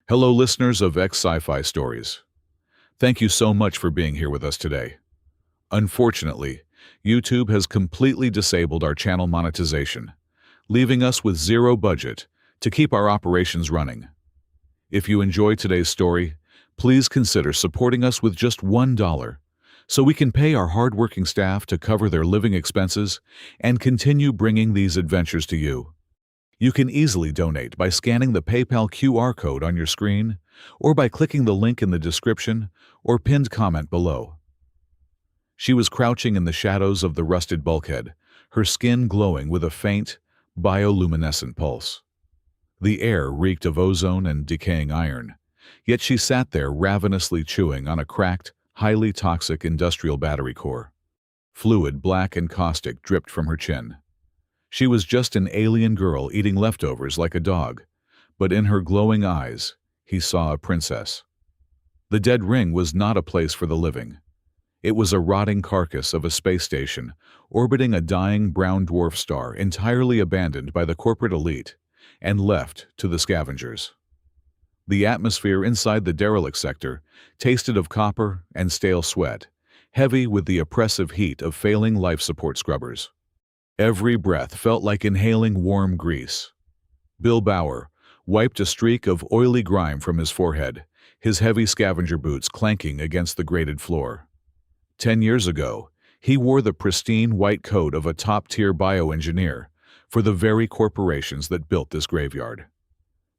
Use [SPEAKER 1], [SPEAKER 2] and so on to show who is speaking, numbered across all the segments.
[SPEAKER 1] Hello, listeners of Sci-Fi Stories. Thank you so much for being here with us today. Unfortunately, YouTube has completely disabled our channel monetization, leaving us with zero budget to keep our operations running. If you enjoy today's story, please consider supporting us with just $1 so we can pay our hardworking staff to cover their living expenses and continue bringing these adventures to you. You can easily donate by scanning the PayPal QR code on your screen or by clicking the link in the description or pinned comment below. She was crouching in the shadows of the rusted bulkhead, her skin glowing with a faint, bioluminescent pulse. The air reeked of ozone and decaying iron, yet she sat there ravenously chewing on a cracked, highly toxic industrial battery core. Fluid black and caustic dripped from her chin. She was just an alien girl eating leftovers like a dog, but in her glowing eyes, he saw a princess. The dead ring was not a place for the living. It was a rotting carcass of a space station orbiting a dying brown dwarf star entirely abandoned by the corporate elite and left to the scavengers. The atmosphere inside the derelict sector tasted of copper and stale sweat, heavy with the oppressive heat of failing life support scrubbers. Every breath felt like inhaling warm grease. Bill Bauer wiped a streak of oily grime from his forehead, his heavy scavenger boots clanking against the grated floor. 10 years ago, he wore the pristine white coat of a top-tier bioengineer for the very corporations that built this graveyard.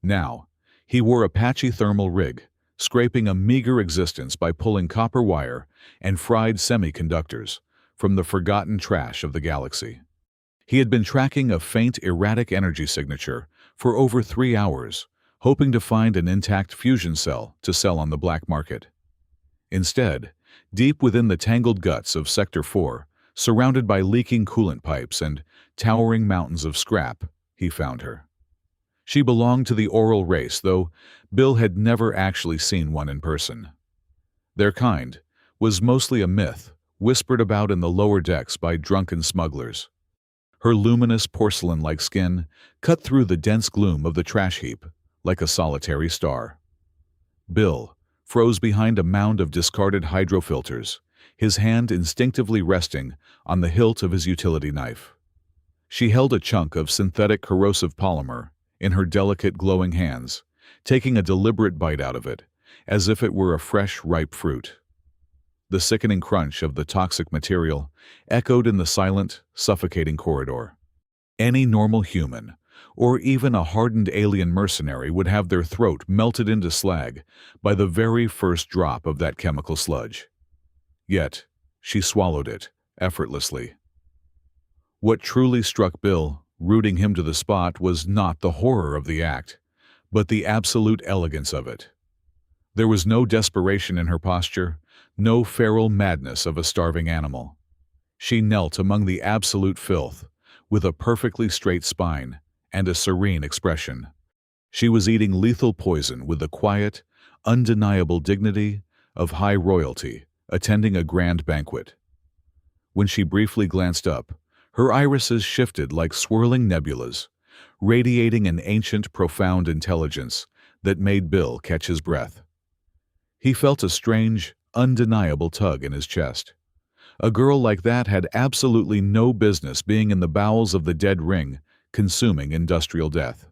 [SPEAKER 1] Now, he wore a patchy thermal rig, scraping a meager existence by pulling copper wire and fried semiconductors from the forgotten trash of the galaxy. He had been tracking a faint, erratic energy signature for over 3 hours, hoping to find an intact fusion cell to sell on the black market. Instead, deep within the tangled guts of Sector 4, surrounded by leaking coolant pipes and towering mountains of scrap, he found her. She belonged to the oral race, though Bill had never actually seen one in person. Their kind was mostly a myth, whispered about in the lower decks by drunken smugglers. Her luminous porcelain-like skin cut through the dense gloom of the trash heap like a solitary star. Bill froze behind a mound of discarded hydrofilters, his hand instinctively resting on the hilt of his utility knife. She held a chunk of synthetic corrosive polymer in her delicate glowing hands, taking a deliberate bite out of it, as if it were a fresh, ripe fruit. The sickening crunch of the toxic material echoed in the silent, suffocating corridor. Any normal human, or even a hardened alien mercenary, would have their throat melted into slag by the very first drop of that chemical sludge. Yet, she swallowed it, effortlessly. What truly struck Bill, rooting him to the spot, was not the horror of the act, but the absolute elegance of it. There was no desperation in her posture, no feral madness of a starving animal. She knelt among the absolute filth, with a perfectly straight spine and a serene expression. She was eating lethal poison with the quiet, undeniable dignity of high royalty attending a grand banquet. When she briefly glanced up, her irises shifted like swirling nebulas, radiating an ancient, profound intelligence that made Bill catch his breath. He felt a strange, undeniable tug in his chest. A girl like that had absolutely no business being in the bowels of the dead ring, consuming industrial death.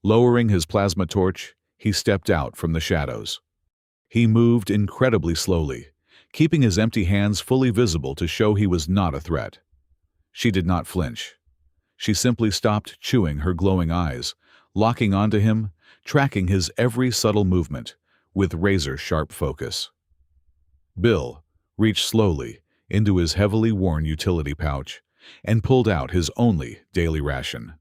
[SPEAKER 1] Lowering his plasma torch, he stepped out from the shadows. He moved incredibly slowly, keeping his empty hands fully visible to show he was not a threat. She did not flinch. She simply stopped chewing her glowing eyes, locking onto him, tracking his every subtle movement with razor-sharp focus. Bill reached slowly into his heavily worn utility pouch and pulled out his only daily ration.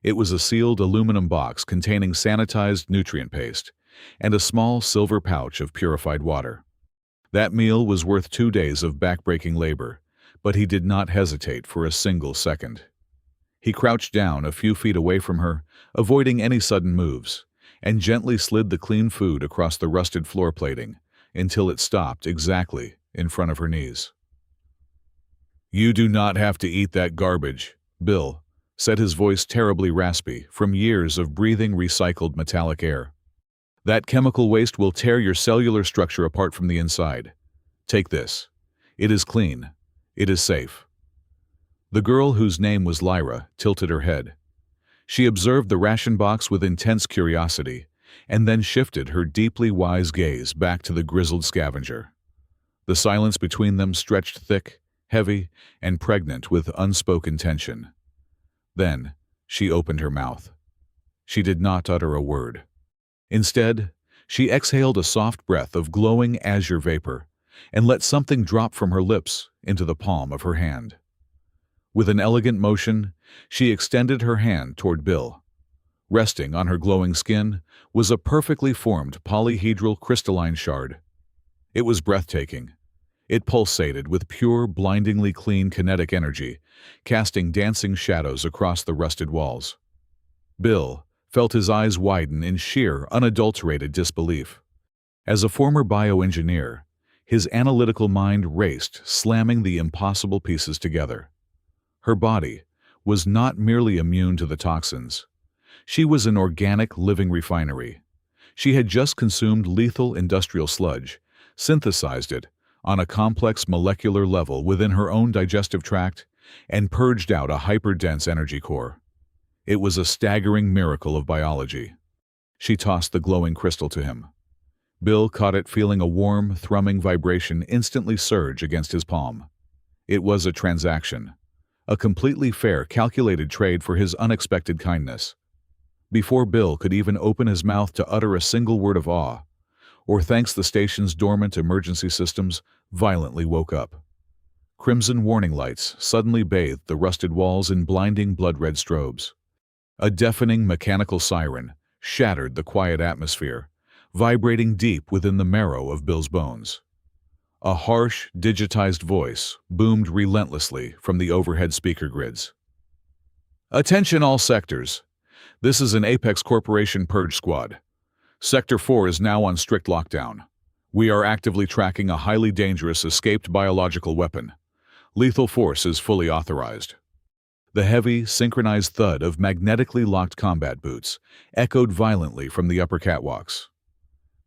[SPEAKER 1] It was a sealed aluminum box containing sanitized nutrient paste and a small silver pouch of purified water. That meal was worth 2 days of backbreaking labor, but he did not hesitate for a single second. He crouched down a few feet away from her, avoiding any sudden moves, and gently slid the clean food across the rusted floor plating until it stopped exactly in front of her knees. "You do not have to eat that garbage," Bill said, his voice terribly raspy from years of breathing recycled metallic air. That chemical waste will tear your cellular structure apart from the inside. Take this. It is clean. It is safe." The girl, whose name was Lyra, tilted her head. She observed the ration box with intense curiosity, and then shifted her deeply wise gaze back to the grizzled scavenger. The silence between them stretched thick, heavy, and pregnant with unspoken tension. Then, she opened her mouth. She did not utter a word. Instead, she exhaled a soft breath of glowing azure vapor and let something drop from her lips into the palm of her hand. With an elegant motion, she extended her hand toward Bill. Resting on her glowing skin was a perfectly formed polyhedral crystalline shard. It was breathtaking. It pulsated with pure, blindingly clean kinetic energy, casting dancing shadows across the rusted walls. Bill felt his eyes widen in sheer, unadulterated disbelief. As a former bioengineer, his analytical mind raced, slamming the impossible pieces together. Her body was not merely immune to the toxins. She was an organic, living refinery. She had just consumed lethal industrial sludge, synthesized it on a complex molecular level within her own digestive tract, and purged out a hyper-dense energy core. It was a staggering miracle of biology. She tossed the glowing crystal to him. Bill caught it, feeling a warm, thrumming vibration instantly surge against his palm. It was a transaction. A completely fair, calculated trade for his unexpected kindness. Before Bill could even open his mouth to utter a single word of awe, or thanks, the station's dormant emergency systems violently woke up. Crimson warning lights suddenly bathed the rusted walls in blinding blood-red strobes. A deafening mechanical siren shattered the quiet atmosphere, vibrating deep within the marrow of Bill's bones. A harsh, digitized voice boomed relentlessly from the overhead speaker grids. "Attention all sectors. This is an Apex Corporation purge squad. Sector 4 is now on strict lockdown. We are actively tracking a highly dangerous escaped biological weapon. Lethal force is fully authorized." The heavy, synchronized thud of magnetically locked combat boots echoed violently from the upper catwalks.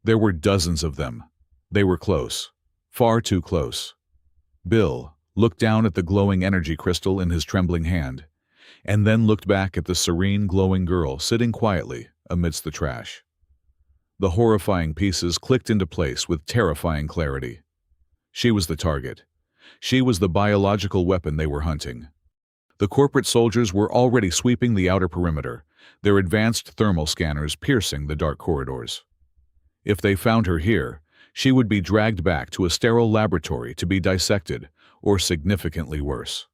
[SPEAKER 1] There were dozens of them. They were close. Far too close. Bill looked down at the glowing energy crystal in his trembling hand, and then looked back at the serene, glowing girl sitting quietly amidst the trash. The horrifying pieces clicked into place with terrifying clarity. She was the target. She was the biological weapon they were hunting. The corporate soldiers were already sweeping the outer perimeter, their advanced thermal scanners piercing the dark corridors. If they found her here, she would be dragged back to a sterile laboratory to be dissected, or significantly worse.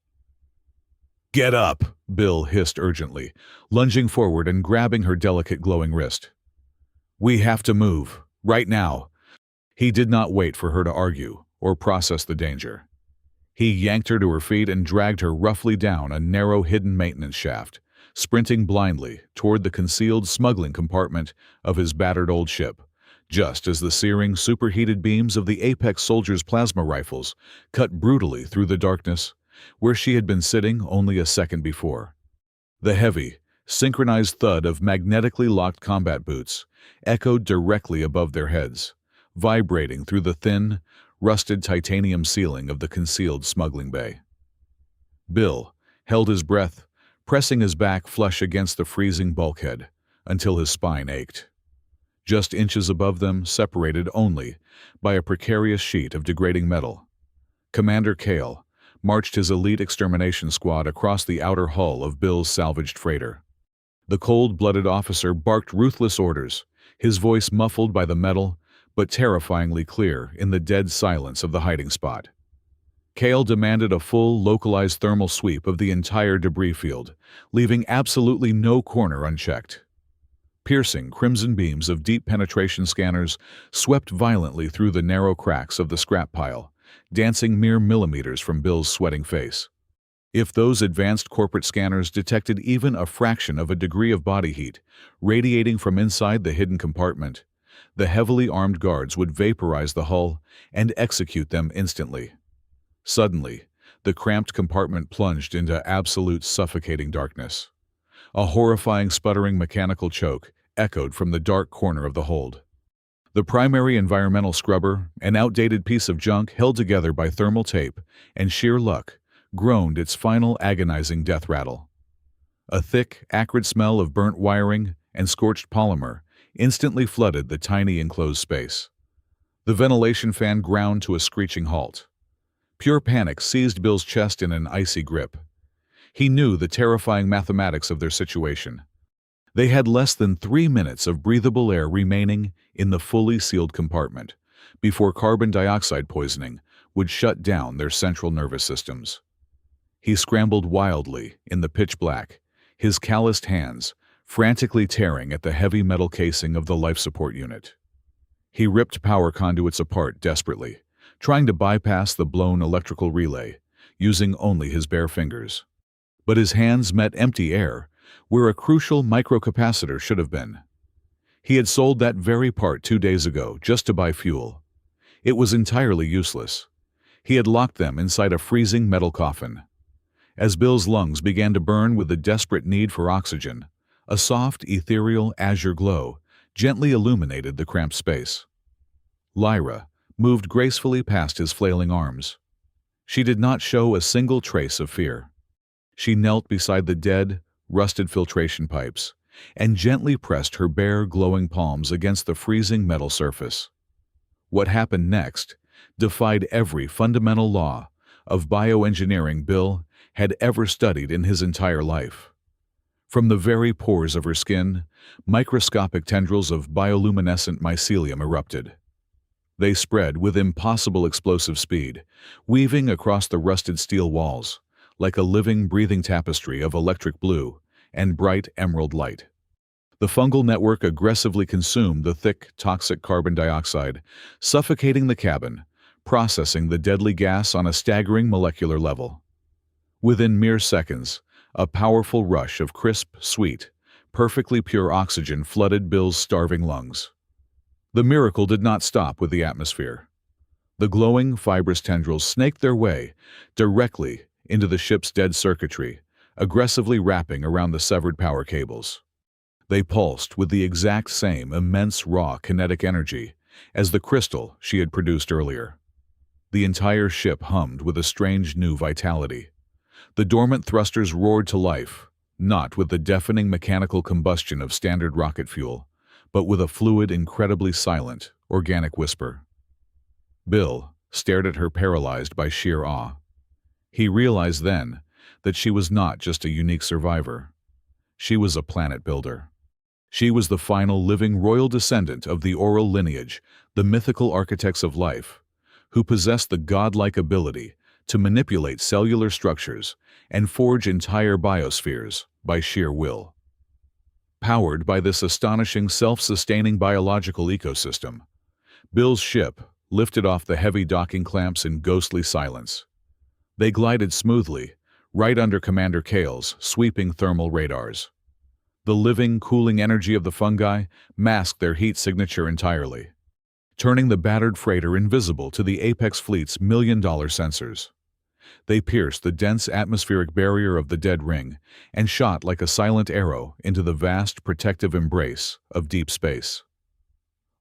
[SPEAKER 1] "Get up!" Bill hissed urgently, lunging forward and grabbing her delicate glowing wrist. "We have to move, right now." He did not wait for her to argue or process the danger. He yanked her to her feet and dragged her roughly down a narrow hidden maintenance shaft, sprinting blindly toward the concealed smuggling compartment of his battered old ship, just as the searing, superheated beams of the Apex soldiers' plasma rifles cut brutally through the darkness where she had been sitting only a second before. The heavy, synchronized thud of magnetically locked combat boots echoed directly above their heads, vibrating through the thin, rusted titanium ceiling of the concealed smuggling bay. Bill held his breath, pressing his back flush against the freezing bulkhead until his spine ached. Just inches above them, separated only by a precarious sheet of degrading metal, Commander Kale marched his elite extermination squad across the outer hull of Bill's salvaged freighter. The cold-blooded officer barked ruthless orders, his voice muffled by the metal but terrifyingly clear in the dead silence of the hiding spot. Kale demanded a full, localized thermal sweep of the entire debris field, leaving absolutely no corner unchecked. Piercing crimson beams of deep penetration scanners swept violently through the narrow cracks of the scrap pile, dancing mere millimeters from Bill's sweating face. If those advanced corporate scanners detected even a fraction of a degree of body heat radiating from inside the hidden compartment, the heavily armed guards would vaporize the hull and execute them instantly. Suddenly, the cramped compartment plunged into absolute suffocating darkness. A horrifying, sputtering mechanical choke echoed from the dark corner of the hold. The primary environmental scrubber, an outdated piece of junk held together by thermal tape and sheer luck, groaned its final agonizing death rattle. A thick, acrid smell of burnt wiring and scorched polymer instantly flooded the tiny enclosed space. The ventilation fan ground to a screeching halt. Pure panic seized Bill's chest in an icy grip. He knew the terrifying mathematics of their situation. They had less than 3 minutes of breathable air remaining in the fully sealed compartment before carbon dioxide poisoning would shut down their central nervous systems. He scrambled wildly in the pitch black, his calloused hands frantically tearing at the heavy metal casing of the life support unit. He ripped power conduits apart desperately, trying to bypass the blown electrical relay, using only his bare fingers. But his hands met empty air, where a crucial microcapacitor should have been. He had sold that very part 2 days ago just to buy fuel. It was entirely useless. He had locked them inside a freezing metal coffin. As Bill's lungs began to burn with the desperate need for oxygen, a soft, ethereal azure glow gently illuminated the cramped space. Lyra moved gracefully past his flailing arms. She did not show a single trace of fear. She knelt beside the dead, rusted filtration pipes and gently pressed her bare, glowing palms against the freezing metal surface. What happened next defied every fundamental law of bioengineering Bill had ever studied in his entire life. From the very pores of her skin, microscopic tendrils of bioluminescent mycelium erupted. They spread with impossible explosive speed, weaving across the rusted steel walls, like a living, breathing tapestry of electric blue and bright emerald light. The fungal network aggressively consumed the thick, toxic carbon dioxide, suffocating the cabin, processing the deadly gas on a staggering molecular level. Within mere seconds, a powerful rush of crisp, sweet, perfectly pure oxygen flooded Bill's starving lungs. The miracle did not stop with the atmosphere. The glowing, fibrous tendrils snaked their way directly into the ship's dead circuitry, aggressively wrapping around the severed power cables. They pulsed with the exact same immense raw kinetic energy as the crystal she had produced earlier. The entire ship hummed with a strange new vitality. The dormant thrusters roared to life, not with the deafening mechanical combustion of standard rocket fuel, but with a fluid, incredibly silent, organic whisper. Bill stared at her paralyzed by sheer awe. He realized then that she was not just a unique survivor. She was a planet builder. She was the final living royal descendant of the oral lineage, the mythical architects of life, who possessed the godlike ability to manipulate cellular structures and forge entire biospheres by sheer will. Powered by this astonishing self-sustaining biological ecosystem, Bill's ship lifted off the heavy docking clamps in ghostly silence. They glided smoothly, right under Commander Kale's sweeping thermal radars. The living, cooling energy of the fungi masked their heat signature entirely, turning the battered freighter invisible to the Apex fleet's million-dollar sensors. They pierced the dense atmospheric barrier of the dead ring and shot like a silent arrow into the vast protective embrace of deep space.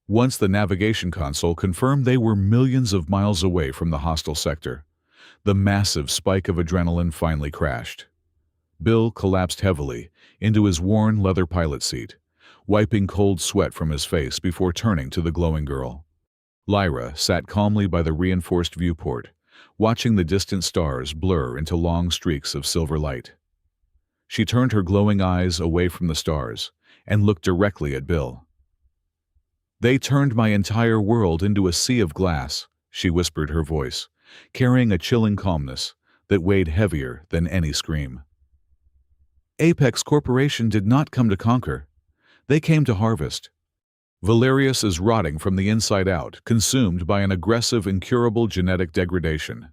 [SPEAKER 1] Once the navigation console confirmed they were millions of miles away from the hostile sector, the massive spike of adrenaline finally crashed. Bill collapsed heavily into his worn leather pilot seat, wiping cold sweat from his face before turning to the glowing girl. Lyra sat calmly by the reinforced viewport, watching the distant stars blur into long streaks of silver light. She turned her glowing eyes away from the stars and looked directly at Bill. "They turned my entire world into a sea of glass," she whispered, her voice carrying a chilling calmness that weighed heavier than any scream. "Apex Corporation did not come to conquer. They came to harvest. Valerius is rotting from the inside out, consumed by an aggressive, incurable genetic degradation.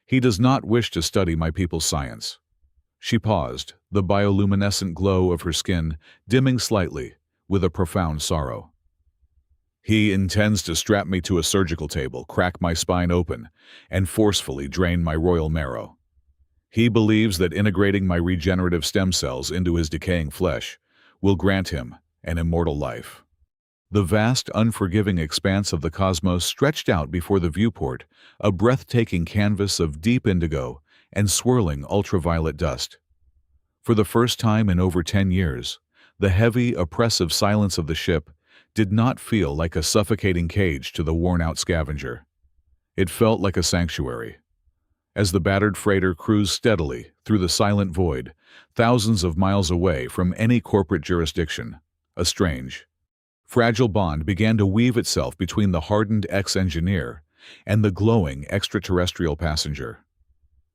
[SPEAKER 1] He does not wish to study my people's science." She paused, the bioluminescent glow of her skin dimming slightly with a profound sorrow. "He intends to strap me to a surgical table, crack my spine open, and forcefully drain my royal marrow. He believes that integrating my regenerative stem cells into his decaying flesh will grant him an immortal life." The vast, unforgiving expanse of the cosmos stretched out before the viewport, a breathtaking canvas of deep indigo and swirling ultraviolet dust. For the first time in over 10 years, the heavy, oppressive silence of the ship did not feel like a suffocating cage to the worn-out scavenger. It felt like a sanctuary. As the battered freighter cruised steadily through the silent void, thousands of miles away from any corporate jurisdiction, a strange, fragile bond began to weave itself between the hardened ex-engineer and the glowing extraterrestrial passenger.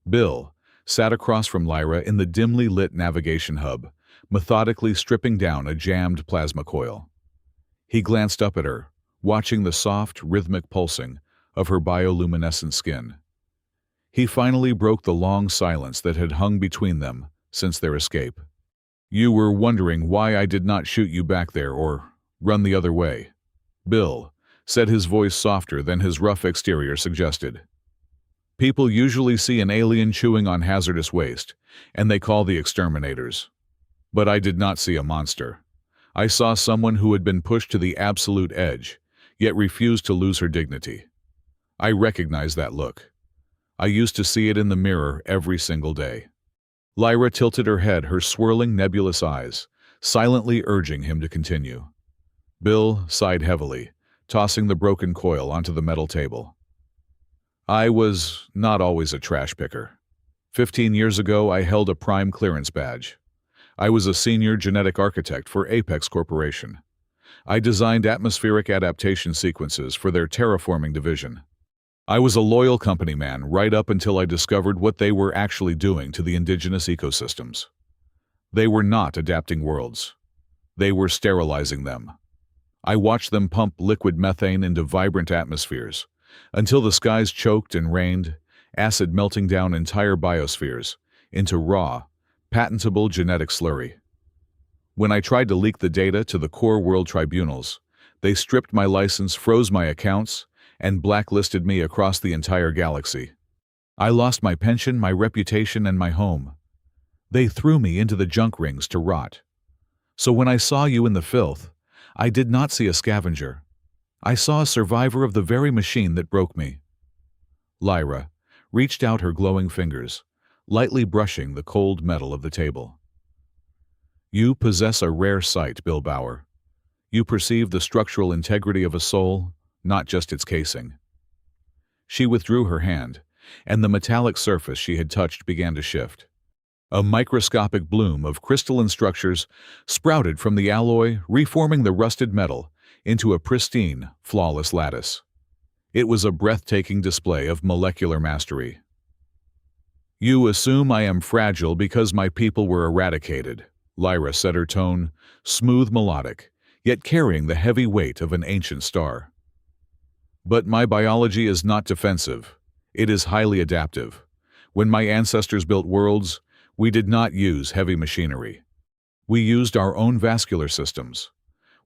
[SPEAKER 1] Bill sat across from Lyra in the dimly lit navigation hub, methodically stripping down a jammed plasma coil. He glanced up at her, watching the soft, rhythmic pulsing of her bioluminescent skin. He finally broke the long silence that had hung between them since their escape. "You were wondering why I did not shoot you back there or run the other way," Bill said, his voice softer than his rough exterior suggested. "People usually see an alien chewing on hazardous waste, and they call the exterminators. But I did not see a monster. I saw someone who had been pushed to the absolute edge, yet refused to lose her dignity. I recognized that look. I used to see it in the mirror every single day." Lyra tilted her head, her swirling, nebulous eyes, silently urging him to continue. Bill sighed heavily, tossing the broken coil onto the metal table. "I was not always a trash picker. 15 years ago, I held a prime clearance badge. I was a senior genetic architect for Apex Corporation. I designed atmospheric adaptation sequences for their terraforming division. I was a loyal company man right up until I discovered what they were actually doing to the indigenous ecosystems. They were not adapting worlds. They were sterilizing them. I watched them pump liquid methane into vibrant atmospheres, until the skies choked and rained, acid melting down entire biospheres into raw, patentable genetic slurry. When I tried to leak the data to the core world tribunals, they stripped my license, froze my accounts, and blacklisted me across the entire galaxy. I lost my pension, my reputation, and my home. They threw me into the junk rings to rot. So when I saw you in the filth, I did not see a scavenger. I saw a survivor of the very machine that broke me." Lyra reached out her glowing fingers, lightly brushing the cold metal of the table. "You possess a rare sight, Bill Bauer. You perceive the structural integrity of a soul, not just its casing." She withdrew her hand, and the metallic surface she had touched began to shift. A microscopic bloom of crystalline structures sprouted from the alloy, reforming the rusted metal into a pristine, flawless lattice. It was a breathtaking display of molecular mastery. "You assume I am fragile because my people were eradicated," Lyra said, her tone smooth, melodic, yet carrying the heavy weight of an ancient star. "But my biology is not defensive. It is highly adaptive. When my ancestors built worlds, we did not use heavy machinery. We used our own vascular systems.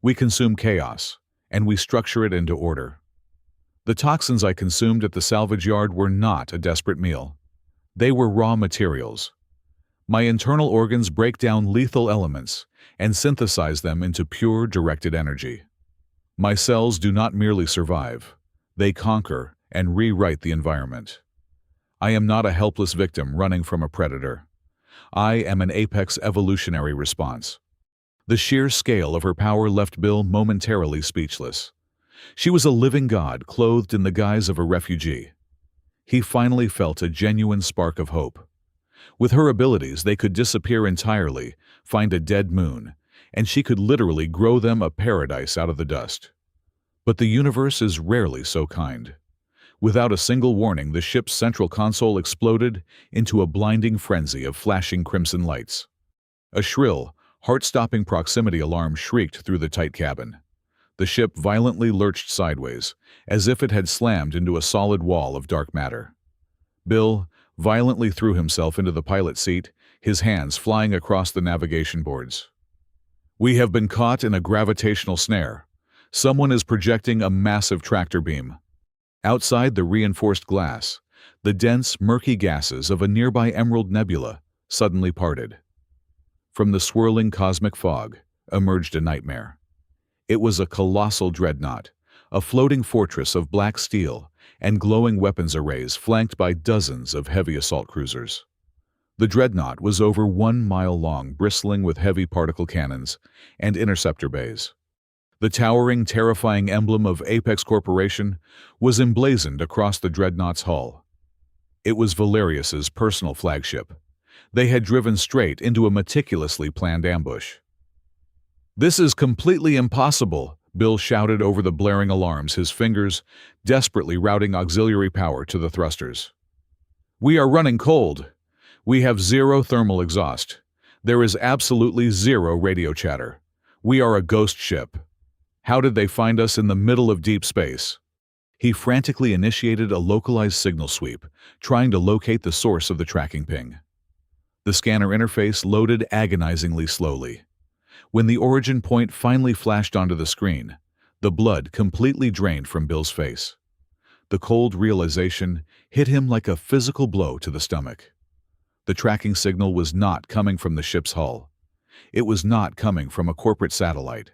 [SPEAKER 1] We consume chaos, and we structure it into order. The toxins I consumed at the salvage yard were not a desperate meal. They were raw materials. My internal organs break down lethal elements and synthesize them into pure, directed energy. My cells do not merely survive. They conquer and rewrite the environment. I am not a helpless victim running from a predator. I am an apex evolutionary response." The sheer scale of her power left Bill momentarily speechless. She was a living god clothed in the guise of a refugee. He finally felt a genuine spark of hope. With her abilities, they could disappear entirely, find a dead moon, and she could literally grow them a paradise out of the dust. But the universe is rarely so kind. Without a single warning, the ship's central console exploded into a blinding frenzy of flashing crimson lights. A shrill, heart-stopping proximity alarm shrieked through the tight cabin. The ship violently lurched sideways, as if it had slammed into a solid wall of dark matter. Bill violently threw himself into the pilot seat, his hands flying across the navigation boards. "We have been caught in a gravitational snare. Someone is projecting a massive tractor beam." Outside the reinforced glass, the dense, murky gases of a nearby emerald nebula suddenly parted. From the swirling cosmic fog emerged a nightmare. It was a colossal dreadnought, a floating fortress of black steel and glowing weapons arrays flanked by dozens of heavy assault cruisers. The dreadnought was over 1 mile long, bristling with heavy particle cannons and interceptor bays. The towering, terrifying emblem of Apex Corporation was emblazoned across the dreadnought's hull. It was Valerius's personal flagship. They had driven straight into a meticulously planned ambush. "This is completely impossible," Bill shouted over the blaring alarms, his fingers desperately routing auxiliary power to the thrusters. "We are running cold. We have zero thermal exhaust. There is absolutely zero radio chatter. We are a ghost ship. How did they find us in the middle of deep space?" He frantically initiated a localized signal sweep, trying to locate the source of the tracking ping. The scanner interface loaded agonizingly slowly. When the origin point finally flashed onto the screen, the blood completely drained from Bill's face. The cold realization hit him like a physical blow to the stomach. The tracking signal was not coming from the ship's hull. It was not coming from a corporate satellite.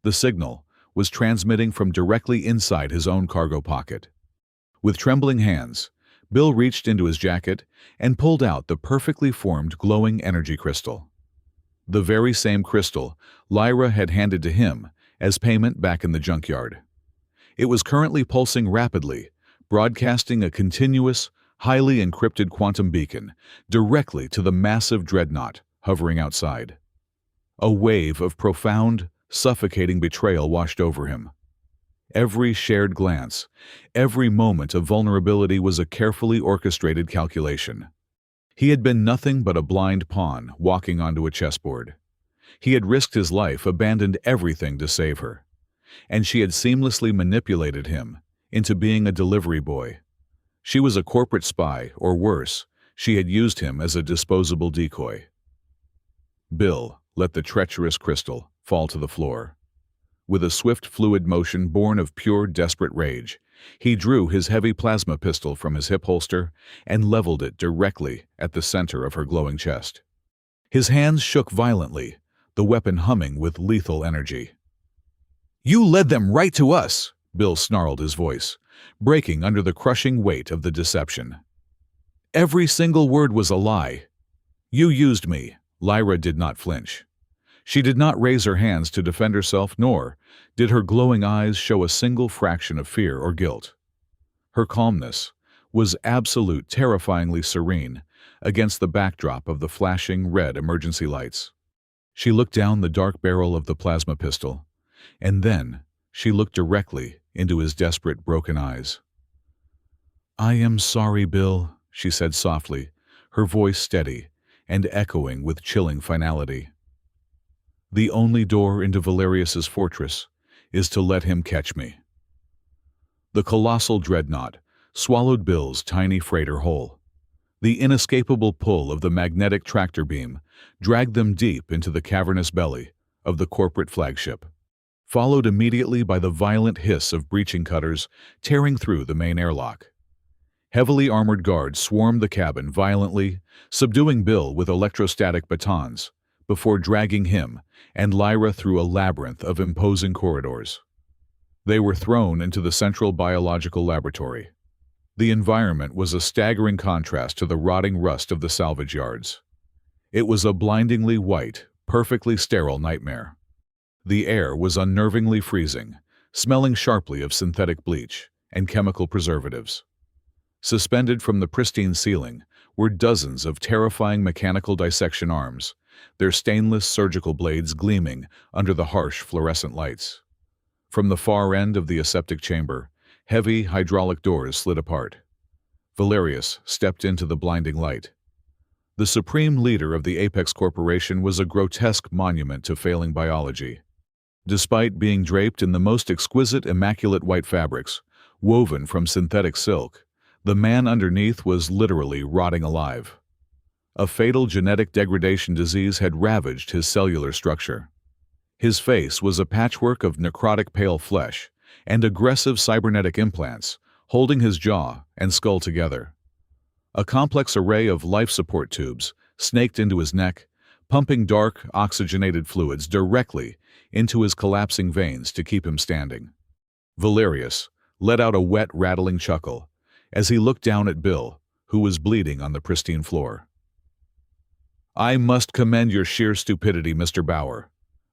[SPEAKER 1] The signal was transmitting from directly inside his own cargo pocket. With trembling hands, Bill reached into his jacket and pulled out the perfectly formed glowing energy crystal. The very same crystal Lyra had handed to him as payment back in the junkyard. It was currently pulsing rapidly, broadcasting a continuous, highly encrypted quantum beacon directly to the massive dreadnought hovering outside. A wave of profound, suffocating betrayal washed over him. Every shared glance, every moment of vulnerability was a carefully orchestrated calculation. He had been nothing but a blind pawn walking onto a chessboard. He had risked his life, abandoned everything to save her. And she had seamlessly manipulated him into being a delivery boy. She was a corporate spy, or worse, she had used him as a disposable decoy. Bill let the treacherous crystal fall to the floor. With a swift, fluid motion born of pure, desperate rage, he drew his heavy plasma pistol from his hip holster and leveled it directly at the center of her glowing chest. His hands shook violently, the weapon humming with lethal energy. "You led them right to us," Bill snarled, his voice breaking under the crushing weight of the deception. "Every single word was a lie. You used me." Lyra did not flinch. She did not raise her hands to defend herself, nor did her glowing eyes show a single fraction of fear or guilt. Her calmness was absolute, terrifyingly serene against the backdrop of the flashing red emergency lights. She looked down the dark barrel of the plasma pistol, and then she looked directly into his desperate, broken eyes. "I am sorry, Bill," she said softly, her voice steady and echoing with chilling finality. "The only door into Valerius's fortress is to let him catch me." The colossal dreadnought swallowed Bill's tiny freighter whole. The inescapable pull of the magnetic tractor beam dragged them deep into the cavernous belly of the corporate flagship, followed immediately by the violent hiss of breaching cutters tearing through the main airlock. Heavily armored guards swarmed the cabin violently, subduing Bill with electrostatic batons, before dragging him and Lyra through a labyrinth of imposing corridors. They were thrown into the central biological laboratory. The environment was a staggering contrast to the rotting rust of the salvage yards. It was a blindingly white, perfectly sterile nightmare. The air was unnervingly freezing, smelling sharply of synthetic bleach and chemical preservatives. Suspended from the pristine ceiling were dozens of terrifying mechanical dissection arms, their stainless surgical blades gleaming under the harsh fluorescent lights. From the far end of the aseptic chamber, heavy hydraulic doors slid apart. Valerius stepped into the blinding light. The supreme leader of the Apex Corporation was a grotesque monument to failing biology. Despite being draped in the most exquisite, immaculate white fabrics, woven from synthetic silk, the man underneath was literally rotting alive. A fatal genetic degradation disease had ravaged his cellular structure. His face was a patchwork of necrotic pale flesh and aggressive cybernetic implants, holding his jaw and skull together. A complex array of life support tubes snaked into his neck, pumping dark, oxygenated fluids directly into his collapsing veins to keep him standing. Valerius let out a wet, rattling chuckle as he looked down at Bill, who was bleeding on the pristine floor. "I must commend your sheer stupidity, Mr. Bauer."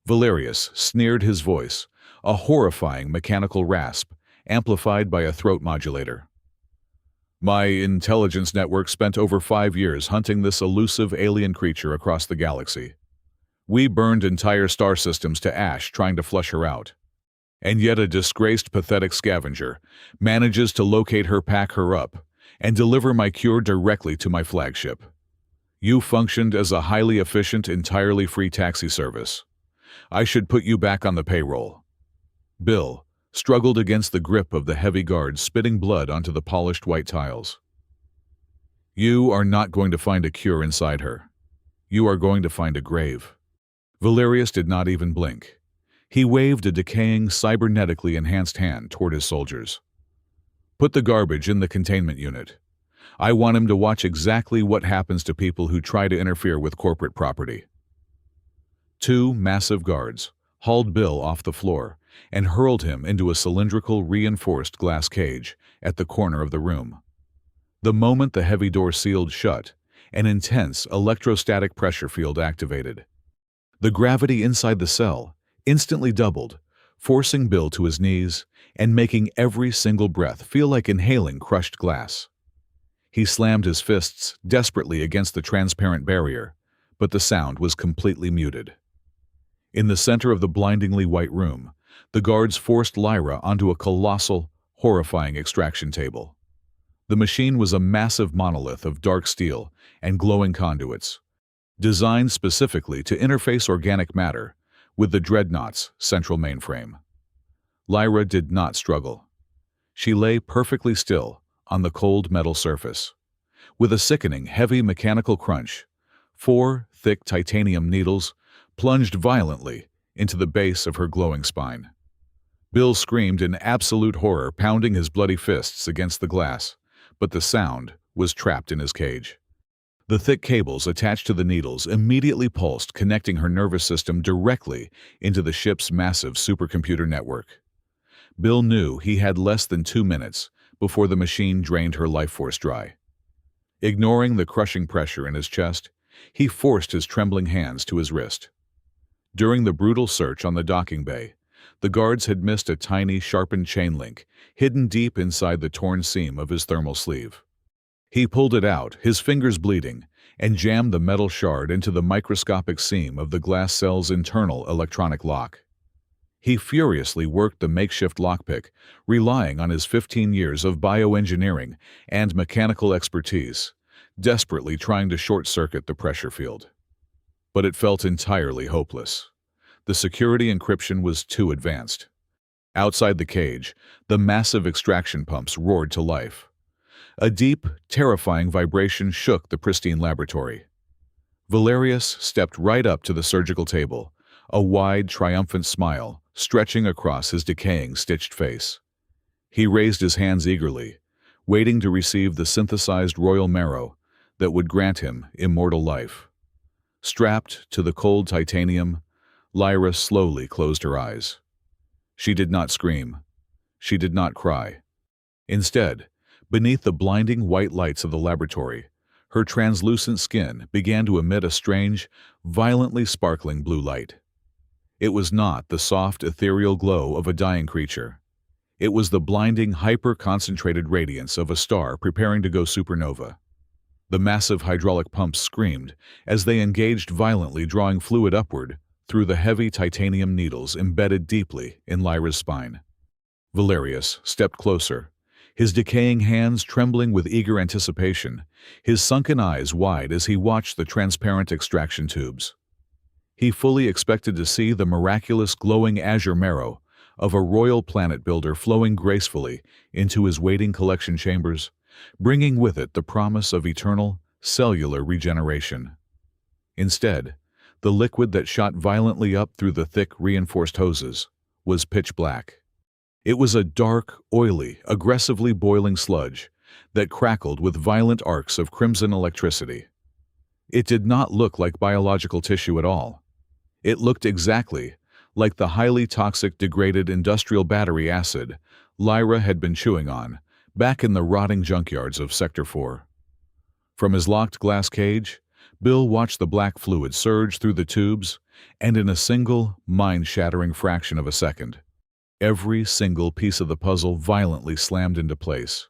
[SPEAKER 1] Valerius sneered, his voice a horrifying mechanical rasp, amplified by a throat modulator. "My intelligence network spent over 5 years hunting this elusive alien creature across the galaxy. We burned entire star systems to ash trying to flush her out. And yet a disgraced, pathetic scavenger manages to locate her, pack her up, and deliver my cure directly to my flagship. You functioned as a highly efficient, entirely free taxi service. I should put you back on the payroll." Bill struggled against the grip of the heavy guards, spitting blood onto the polished white tiles. "You are not going to find a cure inside her. You are going to find a grave." Valerius did not even blink. He waved a decaying, cybernetically enhanced hand toward his soldiers. "Put the garbage in the containment unit. I want him to watch exactly what happens to people who try to interfere with corporate property." 2 massive guards hauled Bill off the floor and hurled him into a cylindrical, reinforced glass cage at the corner of the room. The moment the heavy door sealed shut, an intense electrostatic pressure field activated. The gravity inside the cell instantly doubled, forcing Bill to his knees and making every single breath feel like inhaling crushed glass. He slammed his fists desperately against the transparent barrier, but the sound was completely muted. In the center of the blindingly white room, the guards forced Lyra onto a colossal, horrifying extraction table. The machine was a massive monolith of dark steel and glowing conduits, designed specifically to interface organic matter with the Dreadnought's central mainframe. Lyra did not struggle. She lay perfectly still on the cold metal surface. With a sickening, heavy mechanical crunch, 4 thick titanium needles plunged violently into the base of her glowing spine. Bill screamed in absolute horror, pounding his bloody fists against the glass, but the sound was trapped in his cage. The thick cables attached to the needles immediately pulsed, connecting her nervous system directly into the ship's massive supercomputer network. Bill knew he had less than 2 minutes before the machine drained her life force dry. Ignoring the crushing pressure in his chest, he forced his trembling hands to his wrist. During the brutal search on the docking bay, the guards had missed a tiny, sharpened chain link hidden deep inside the torn seam of his thermal sleeve. He pulled it out, his fingers bleeding, and jammed the metal shard into the microscopic seam of the glass cell's internal electronic lock. He furiously worked the makeshift lockpick, relying on his 15 years of bioengineering and mechanical expertise, desperately trying to short-circuit the pressure field. But it felt entirely hopeless. The security encryption was too advanced. Outside the cage, the massive extraction pumps roared to life. A deep, terrifying vibration shook the pristine laboratory. Valerius stepped right up to the surgical table, a wide, triumphant smile stretching across his decaying, stitched face. He raised his hands eagerly, waiting to receive the synthesized royal marrow that would grant him immortal life. Strapped to the cold titanium, Lyra slowly closed her eyes. She did not scream. She did not cry. Instead, beneath the blinding white lights of the laboratory, her translucent skin began to emit a strange, violently sparkling blue light. It was not the soft, ethereal glow of a dying creature. It was the blinding, hyper-concentrated radiance of a star preparing to go supernova. The massive hydraulic pumps screamed as they engaged violently, drawing fluid upward through the heavy titanium needles embedded deeply in Lyra's spine. Valerius stepped closer, his decaying hands trembling with eager anticipation, his sunken eyes wide as he watched the transparent extraction tubes. He fully expected to see the miraculous glowing azure marrow of a royal planet builder flowing gracefully into his waiting collection chambers, bringing with it the promise of eternal, cellular regeneration. Instead, the liquid that shot violently up through the thick, reinforced hoses was pitch black. It was a dark, oily, aggressively boiling sludge that crackled with violent arcs of crimson electricity. It did not look like biological tissue at all. It looked exactly like the highly toxic degraded industrial battery acid Lyra had been chewing on back in the rotting junkyards of Sector 4. From his locked glass cage, Bill watched the black fluid surge through the tubes, and in a single, mind-shattering fraction of a second, every single piece of the puzzle violently slammed into place.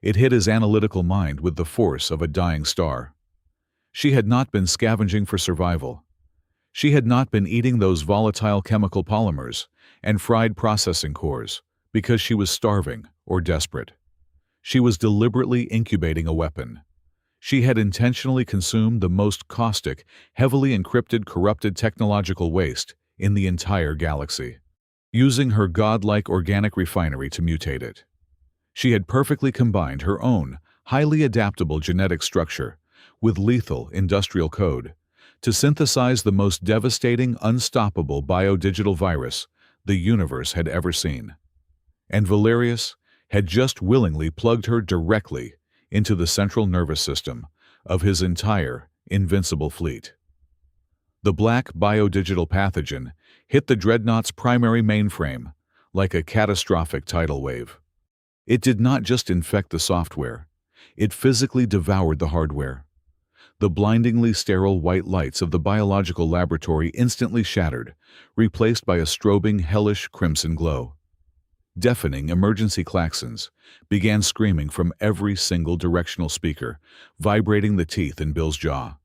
[SPEAKER 1] It hit his analytical mind with the force of a dying star. She had not been scavenging for survival. She had not been eating those volatile chemical polymers and fried processing cores because she was starving or desperate. She was deliberately incubating a weapon. She had intentionally consumed the most caustic, heavily encrypted, corrupted technological waste in the entire galaxy, using her godlike organic refinery to mutate it. She had perfectly combined her own highly adaptable genetic structure with lethal industrial code to synthesize the most devastating, unstoppable biodigital virus the universe had ever seen. And Valerius had just willingly plugged her directly into the central nervous system of his entire invincible fleet. The black biodigital pathogen hit the Dreadnought's primary mainframe like a catastrophic tidal wave. It did not just infect the software, it physically devoured the hardware. The blindingly sterile white lights of the biological laboratory instantly shattered, replaced by a strobing, hellish crimson glow. Deafening emergency klaxons began screaming from every single directional speaker, vibrating the teeth in Bill's jaw.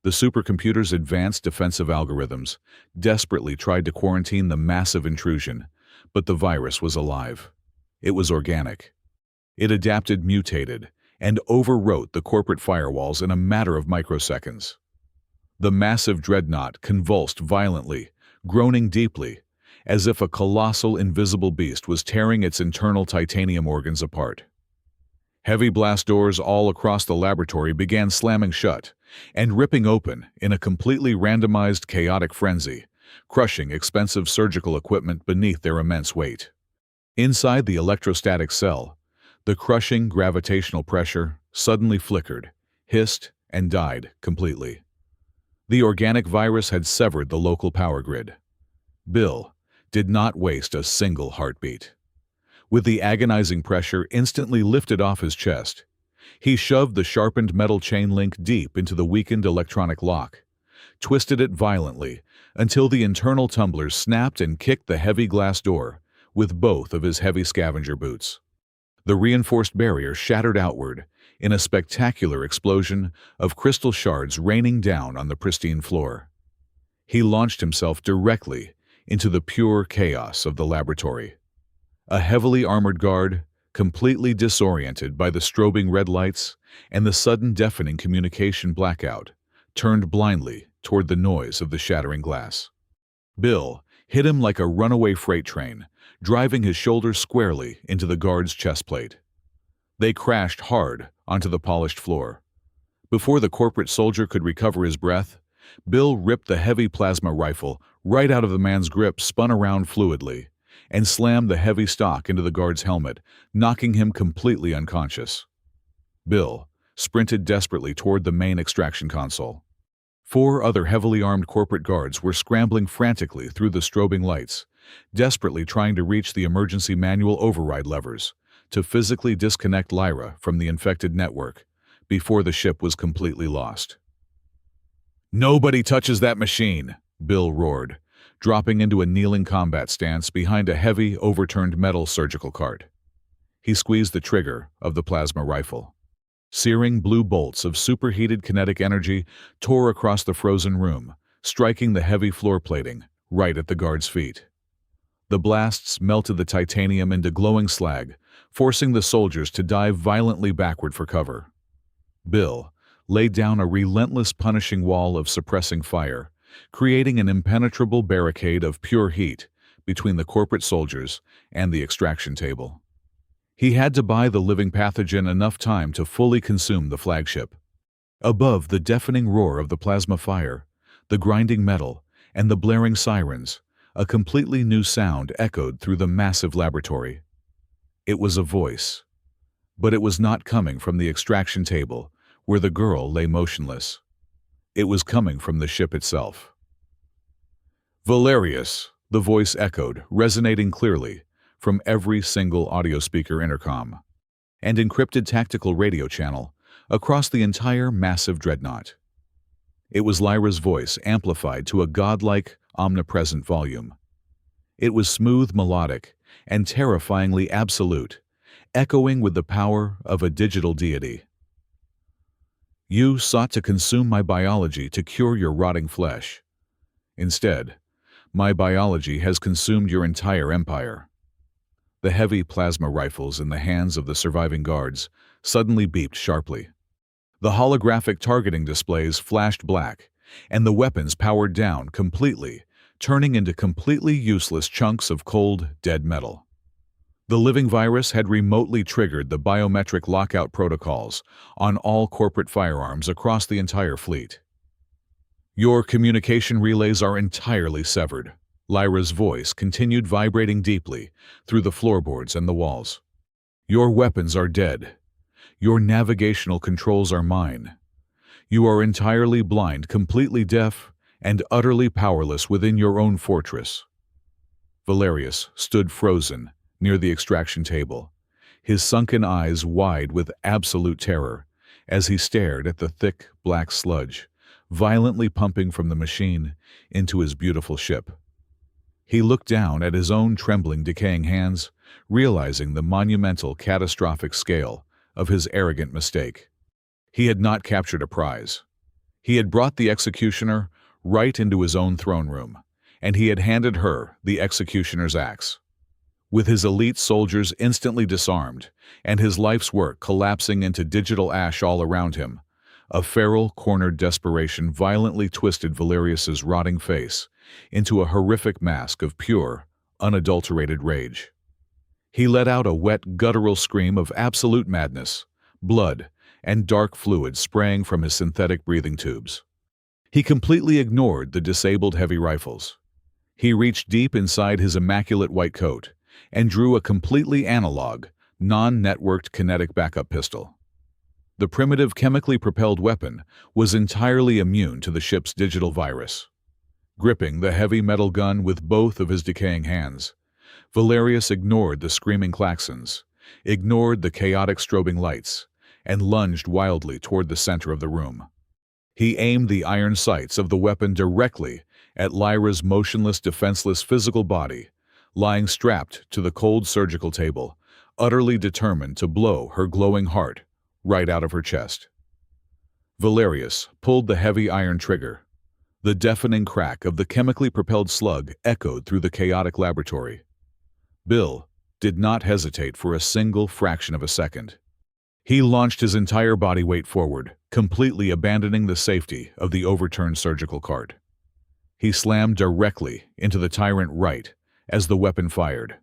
[SPEAKER 1] The supercomputer's advanced defensive algorithms desperately tried to quarantine the massive intrusion, but the virus was alive. It was organic. It adapted, mutated, and overwrote the corporate firewalls in a matter of microseconds. The massive dreadnought convulsed violently, groaning deeply, as if a colossal invisible beast was tearing its internal titanium organs apart. Heavy blast doors all across the laboratory began slamming shut and ripping open in a completely randomized chaotic frenzy, crushing expensive surgical equipment beneath their immense weight. Inside the electrostatic cell, the crushing gravitational pressure suddenly flickered, hissed, and died completely. The organic virus had severed the local power grid. Bill did not waste a single heartbeat. With the agonizing pressure instantly lifted off his chest, he shoved the sharpened metal chain link deep into the weakened electronic lock, twisted it violently until the internal tumblers snapped and kicked the heavy glass door with both of his heavy scavenger boots. The reinforced barrier shattered outward in a spectacular explosion of crystal shards raining down on the pristine floor. He launched himself directly into the pure chaos of the laboratory. A heavily armored guard, completely disoriented by the strobing red lights and the sudden deafening communication blackout, turned blindly toward the noise of the shattering glass. Bill hit him like a runaway freight train, driving his shoulder squarely into the guard's chest plate. They crashed hard onto the polished floor. Before the corporate soldier could recover his breath, Bill ripped the heavy plasma rifle right out of the man's grip, spun around fluidly, and slammed the heavy stock into the guard's helmet, knocking him completely unconscious. Bill sprinted desperately toward the main extraction console. 4 other heavily armed corporate guards were scrambling frantically through the strobing lights, desperately trying to reach the emergency manual override levers to physically disconnect Lyra from the infected network before the ship was completely lost. "Nobody touches that machine!" Bill roared, dropping into a kneeling combat stance behind a heavy, overturned metal surgical cart. He squeezed the trigger of the plasma rifle. Searing blue bolts of superheated kinetic energy tore across the frozen room, striking the heavy floor plating right at the guard's feet. The blasts melted the titanium into glowing slag, forcing the soldiers to dive violently backward for cover. Bill laid down a relentless, punishing wall of suppressing fire, creating an impenetrable barricade of pure heat between the corporate soldiers and the extraction table. He had to buy the living pathogen enough time to fully consume the flagship. Above the deafening roar of the plasma fire, the grinding metal, and the blaring sirens, a completely new sound echoed through the massive laboratory. It was a voice, but it was not coming from the extraction table where the girl lay motionless. It was coming from the ship itself. "Valerius, The voice echoed, resonating clearly from every single audio speaker intercom and encrypted tactical radio channel across the entire massive dreadnought. It was Lyra's voice amplified to a godlike, omnipresent volume. It was smooth, melodic, and terrifyingly absolute, echoing with the power of a digital deity. You sought to consume my biology to cure your rotting flesh. Instead, my biology has consumed your entire empire. The heavy plasma rifles in the hands of the surviving guards suddenly beeped sharply. The holographic targeting displays flashed black, and the weapons powered down completely, turning into completely useless chunks of cold, dead metal. The living virus had remotely triggered the biometric lockout protocols on all corporate firearms across the entire fleet. Your communication relays are entirely severed. Lyra's voice continued vibrating deeply through the floorboards and the walls. Your weapons are dead. Your navigational controls are mine. You are entirely blind, completely deaf, and utterly powerless within your own fortress. Valerius stood frozen near the extraction table, his sunken eyes wide with absolute terror as he stared at the thick, black sludge violently pumping from the machine into his beautiful ship. He looked down at his own trembling, decaying hands, realizing the monumental, catastrophic scale of his arrogant mistake. He had not captured a prize. He had brought the executioner right into his own throne room, and he had handed her the executioner's axe. With his elite soldiers instantly disarmed and his life's work collapsing into digital ash all around him, a feral, cornered desperation violently twisted Valerius's rotting face into a horrific mask of pure, unadulterated rage. He let out a wet, guttural scream of absolute madness, blood, and dark fluid spraying from his synthetic breathing tubes. He completely ignored the disabled heavy rifles. He reached deep inside his immaculate white coat and drew a completely analog, non-networked kinetic backup pistol. The primitive chemically propelled weapon was entirely immune to the ship's digital virus. Gripping the heavy metal gun with both of his decaying hands, Valerius ignored the screaming klaxons, ignored the chaotic strobing lights, and lunged wildly toward the center of the room. He aimed the iron sights of the weapon directly at Lyra's motionless, defenseless physical body, lying strapped to the cold surgical table, utterly determined to blow her glowing heart right out of her chest. Valerius pulled the heavy iron trigger. The deafening crack of the chemically propelled slug echoed through the chaotic laboratory. Bill did not hesitate for a single fraction of a second. He launched his entire body weight forward, completely abandoning the safety of the overturned surgical cart. He slammed directly into the tyrant right as the weapon fired.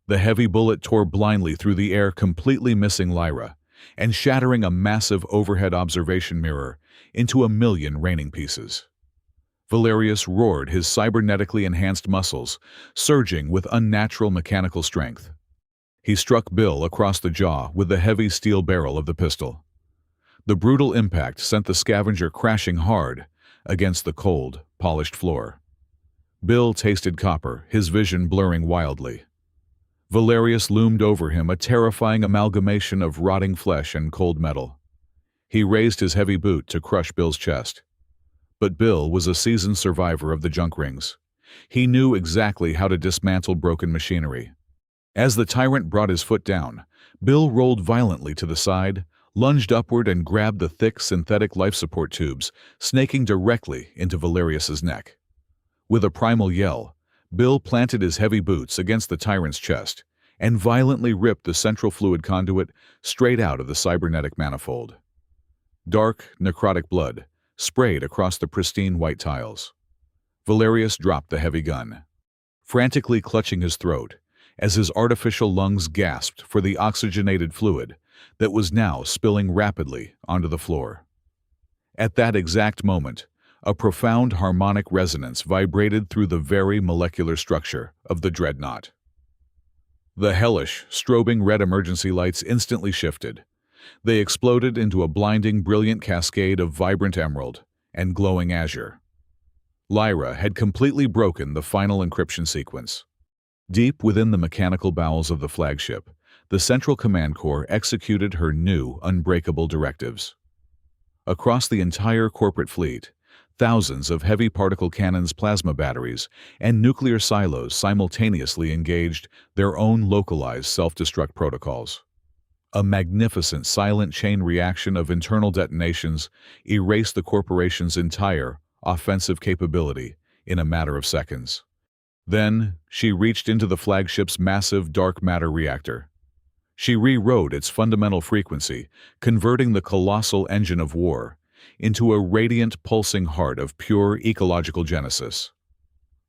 [SPEAKER 1] The heavy bullet tore blindly through the air, completely missing Lyra and shattering a massive overhead observation mirror into a million raining pieces. Valerius roared, his cybernetically enhanced muscles surging with unnatural mechanical strength. He struck Bill across the jaw with the heavy steel barrel of the pistol. The brutal impact sent the scavenger crashing hard against the cold, polished floor. Bill tasted copper, his vision blurring wildly. Valerius loomed over him, a terrifying amalgamation of rotting flesh and cold metal. He raised his heavy boot to crush Bill's chest. But Bill was a seasoned survivor of the junk rings. He knew exactly how to dismantle broken machinery. As the tyrant brought his foot down, Bill rolled violently to the side, lunged upward, and grabbed the thick synthetic life support tubes, snaking directly into Valerius's neck. With a primal yell, Bill planted his heavy boots against the tyrant's chest and violently ripped the central fluid conduit straight out of the cybernetic manifold. Dark, necrotic blood sprayed across the pristine white tiles. Valerius dropped the heavy gun, frantically clutching his throat as his artificial lungs gasped for the oxygenated fluid that was now spilling rapidly onto the floor. At that exact moment, a profound harmonic resonance vibrated through the very molecular structure of the dreadnought. The hellish, strobing red emergency lights instantly shifted. They exploded into a blinding, brilliant cascade of vibrant emerald and glowing azure. Lyra had completely broken the final encryption sequence. Deep within the mechanical bowels of the flagship, the Central Command Corps executed her new, unbreakable directives. Across the entire corporate fleet, thousands of heavy particle cannons, plasma batteries, and nuclear silos simultaneously engaged their own localized self-destruct protocols. A magnificent silent chain reaction of internal detonations erased the corporation's entire offensive capability in a matter of seconds. Then, she reached into the flagship's massive dark matter reactor. She rewrote its fundamental frequency, converting the colossal engine of war into a radiant, pulsing heart of pure ecological genesis.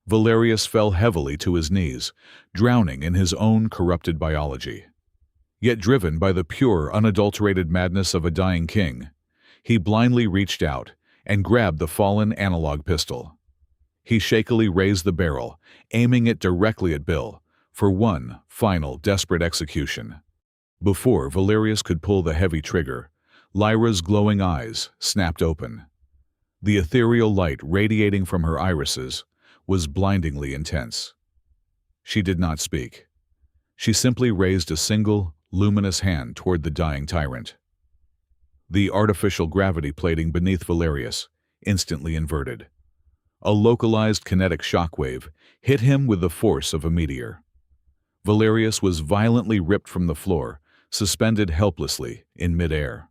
[SPEAKER 1] Valerius fell heavily to his knees, drowning in his own corrupted biology. Yet driven by the pure, unadulterated madness of a dying king, he blindly reached out and grabbed the fallen analog pistol. He shakily raised the barrel, aiming it directly at Bill, for one final, desperate execution. Before Valerius could pull the heavy trigger, Lyra's glowing eyes snapped open. The ethereal light radiating from her irises was blindingly intense. She did not speak. She simply raised a single, luminous hand toward the dying tyrant. The artificial gravity plating beneath Valerius instantly inverted. A localized kinetic shockwave hit him with the force of a meteor. Valerius was violently ripped from the floor, suspended helplessly in midair.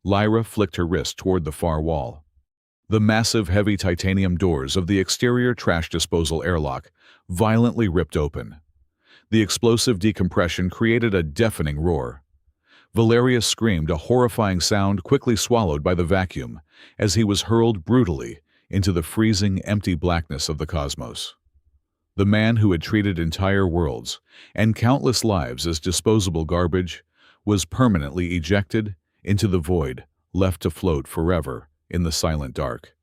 [SPEAKER 1] Lyra flicked her wrist toward the far wall. The massive heavy titanium doors of the exterior trash disposal airlock violently ripped open. The explosive decompression created a deafening roar. Valerius screamed, a horrifying sound quickly swallowed by the vacuum as he was hurled brutally into the freezing, empty blackness of the cosmos. The man who had treated entire worlds and countless lives as disposable garbage was permanently ejected into the void, left to float forever in the silent dark.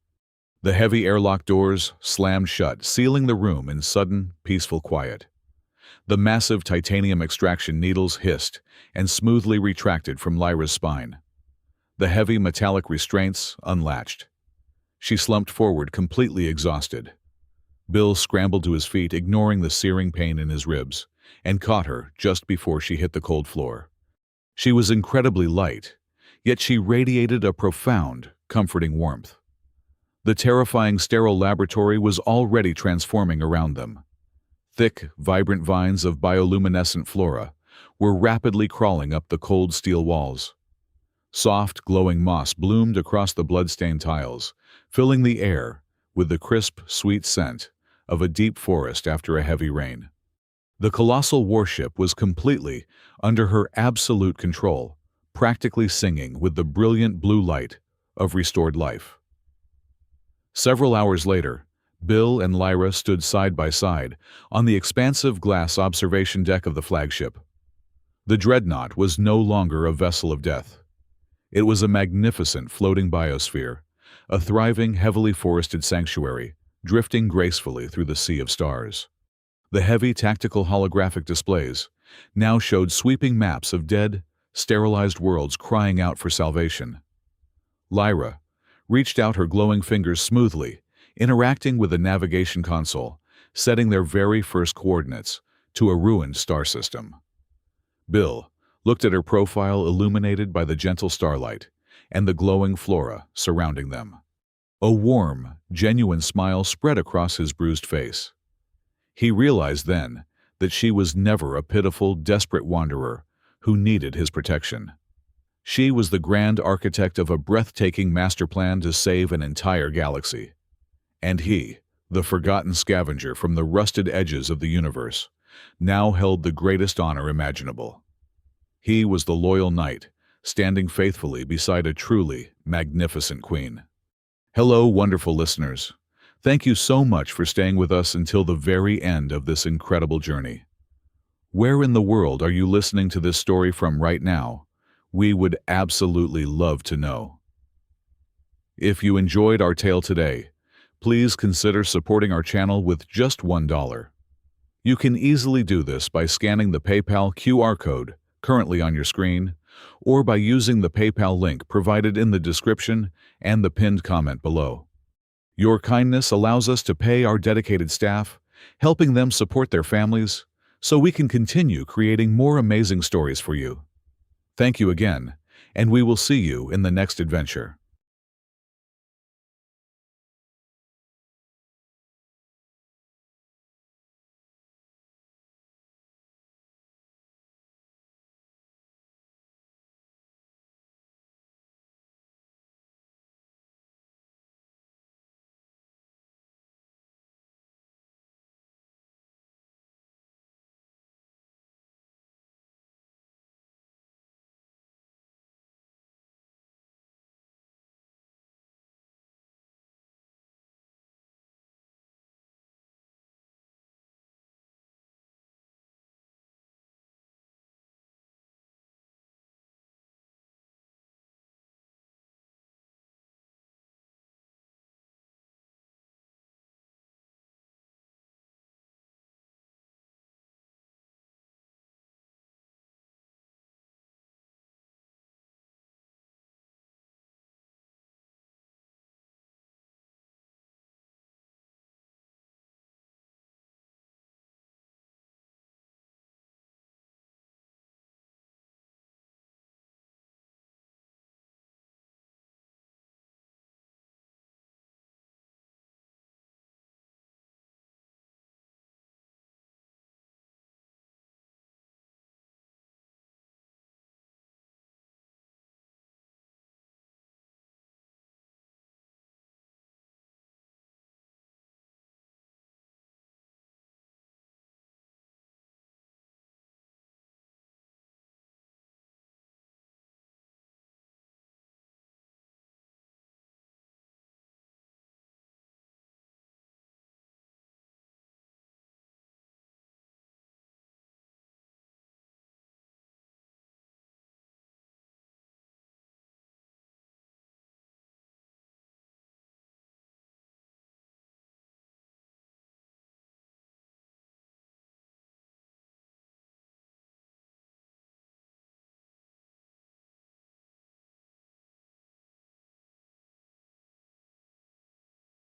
[SPEAKER 1] The heavy airlock doors slammed shut, sealing the room in sudden, peaceful quiet. The massive titanium extraction needles hissed and smoothly retracted from Lyra's spine. The heavy metallic restraints unlatched. She slumped forward, completely exhausted. Bill scrambled to his feet, ignoring the searing pain in his ribs, and caught her just before she hit the cold floor. She was incredibly light, yet she radiated a profound, comforting warmth. The terrifying sterile laboratory was already transforming around them. Thick, vibrant vines of bioluminescent flora were rapidly crawling up the cold steel walls. Soft, glowing moss bloomed across the blood-stained tiles, filling the air with the crisp, sweet scent of a deep forest after a heavy rain. The colossal warship was completely under her absolute control, practically singing with the brilliant blue light of restored life. Several hours later, Bill and Lyra stood side by side on the expansive glass observation deck of the flagship. The dreadnought was no longer a vessel of death. It was a magnificent floating biosphere, a thriving, heavily forested sanctuary, drifting gracefully through the sea of stars. The heavy tactical holographic displays now showed sweeping maps of dead, sterilized worlds crying out for salvation. Lyra reached out her glowing fingers smoothly, interacting with the navigation console, setting their very first coordinates to a ruined star system. Bill looked at her profile illuminated by the gentle starlight and the glowing flora surrounding them. A warm, genuine smile spread across his bruised face. He realized then that she was never a pitiful, desperate wanderer who needed his protection. She was the grand architect of a breathtaking master plan to save an entire galaxy. And he, the forgotten scavenger from the rusted edges of the universe, now held the greatest honor imaginable. He was the loyal knight, standing faithfully beside a truly magnificent queen. Hello, wonderful listeners. Thank you so much for staying with us until the very end of this incredible journey. Where in the world are you listening to this story from right now? We would absolutely love to know. If you enjoyed our tale today, please consider supporting our channel with just $1. You can easily do this by scanning the PayPal QR code currently on your screen, or by using the PayPal link provided in the description and the pinned comment below. Your kindness allows us to pay our dedicated staff, helping them support their families, so we can continue creating more amazing stories for you. Thank you again, and we will see you in the next adventure.